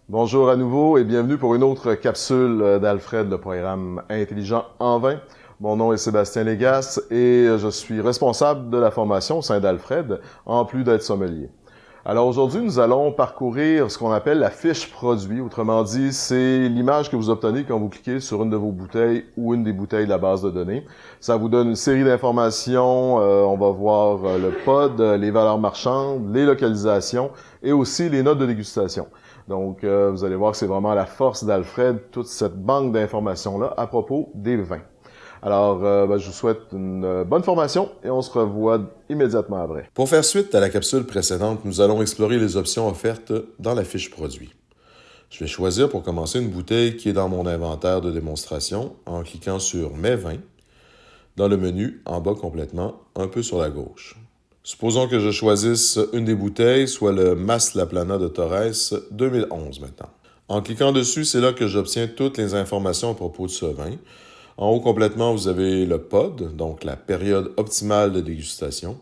Bonjour à nouveau et bienvenue pour une autre capsule d'Alfred, le programme Intelligent en vin. Mon nom est Sébastien Légas et je suis responsable de la formation au sein d'Alfred, en plus d'être sommelier. Alors aujourd'hui, nous allons parcourir ce qu'on appelle la fiche produit. Autrement dit, c'est l'image que vous obtenez quand vous cliquez sur une de vos bouteilles ou une des bouteilles de la base de données. Ça vous donne une série d'informations. On va voir le pod, les valeurs marchandes, les localisations et aussi les notes de dégustation. Donc, vous allez voir que c'est vraiment la force d'Alfred, toute cette banque d'informations-là à propos des vins. Alors, je vous souhaite une bonne formation et on se revoit immédiatement après. Pour faire suite à la capsule précédente, nous allons explorer les options offertes dans la fiche produit. Je vais choisir pour commencer une bouteille qui est dans mon inventaire de démonstration en cliquant sur « Mes vins » dans le menu en bas complètement, un peu sur la gauche. Supposons que je choisisse une des bouteilles, soit le Mas La Plana de Torres 2011 maintenant. En cliquant dessus, c'est là que j'obtiens toutes les informations à propos de ce vin. En haut complètement, vous avez le pod, donc la période optimale de dégustation,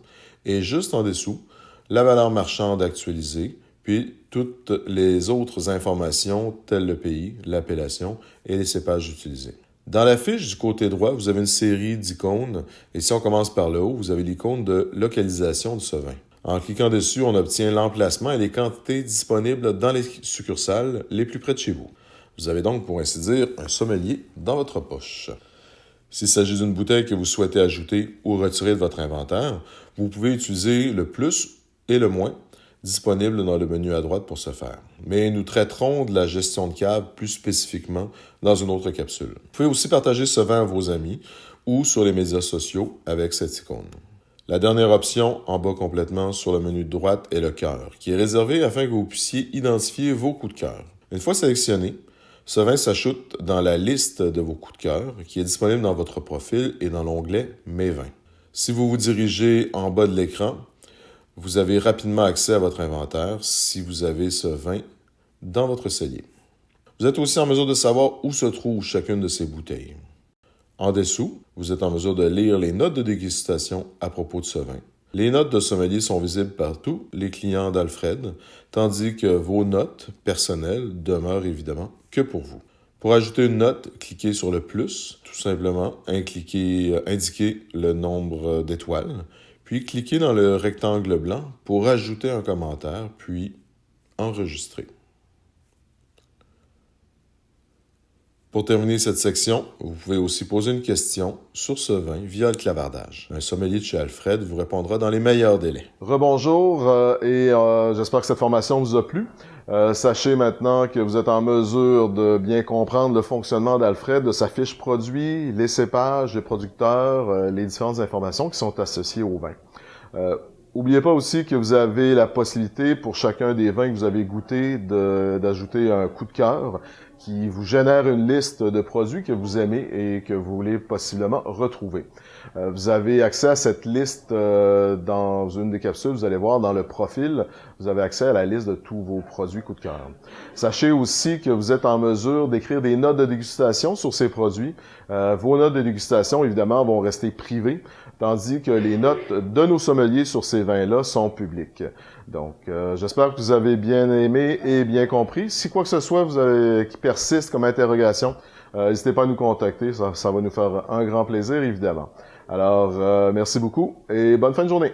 et juste en dessous, la valeur marchande actualisée, puis toutes les autres informations telles le pays, l'appellation et les cépages utilisés. Dans la fiche du côté droit, vous avez une série d'icônes, et si on commence par le haut, vous avez l'icône de localisation de ce vin. En cliquant dessus, on obtient l'emplacement et les quantités disponibles dans les succursales les plus près de chez vous. Vous avez donc, pour ainsi dire, un sommelier dans votre poche. S'il s'agit d'une bouteille que vous souhaitez ajouter ou retirer de votre inventaire, vous pouvez utiliser le plus et le moins disponible dans le menu à droite pour ce faire. Mais nous traiterons de la gestion de cave plus spécifiquement dans une autre capsule. Vous pouvez aussi partager ce vin à vos amis ou sur les médias sociaux avec cette icône. La dernière option, en bas complètement sur le menu de droite, est le cœur, qui est réservé afin que vous puissiez identifier vos coups de cœur. Une fois sélectionné, ce vin s'ajoute dans la liste de vos coups de cœur qui est disponible dans votre profil et dans l'onglet « Mes vins ». Si vous vous dirigez en bas de l'écran, vous avez rapidement accès à votre inventaire si vous avez ce vin dans votre cellier. Vous êtes aussi en mesure de savoir où se trouve chacune de ces bouteilles. En dessous, vous êtes en mesure de lire les notes de dégustation à propos de ce vin. Les notes de sommelier sont visibles par tous les clients d'Alfred, tandis que vos notes personnelles demeurent évidemment que pour vous. Pour ajouter une note, cliquez sur le plus, tout simplement, indiquez le nombre d'étoiles, puis cliquez dans le rectangle blanc pour ajouter un commentaire, puis enregistrer. Pour terminer cette section, vous pouvez aussi poser une question sur ce vin via le clavardage. Un sommelier de chez Alfred vous répondra dans les meilleurs délais. Rebonjour et j'espère que cette formation vous a plu. Sachez maintenant que vous êtes en mesure de bien comprendre le fonctionnement d'Alfred, de sa fiche produit, les cépages, les producteurs, les différentes informations qui sont associées au vin. N'oubliez pas aussi que vous avez la possibilité pour chacun des vins que vous avez goûté d'ajouter un coup de cœur qui vous génère une liste de produits que vous aimez et que vous voulez possiblement retrouver. Vous avez accès à cette liste dans une des capsules. Vous allez voir dans le profil, vous avez accès à la liste de tous vos produits coup de cœur. Sachez aussi que vous êtes en mesure d'écrire des notes de dégustation sur ces produits. Vos notes de dégustation, évidemment, vont rester privées, tandis que les notes de nos sommeliers sur ces vins-là sont publiques. Donc, j'espère que vous avez bien aimé et bien compris. Si quoi que ce soit qui persiste comme interrogation, n'hésitez pas à nous contacter. Ça va nous faire un grand plaisir, évidemment. Alors, merci beaucoup et bonne fin de journée.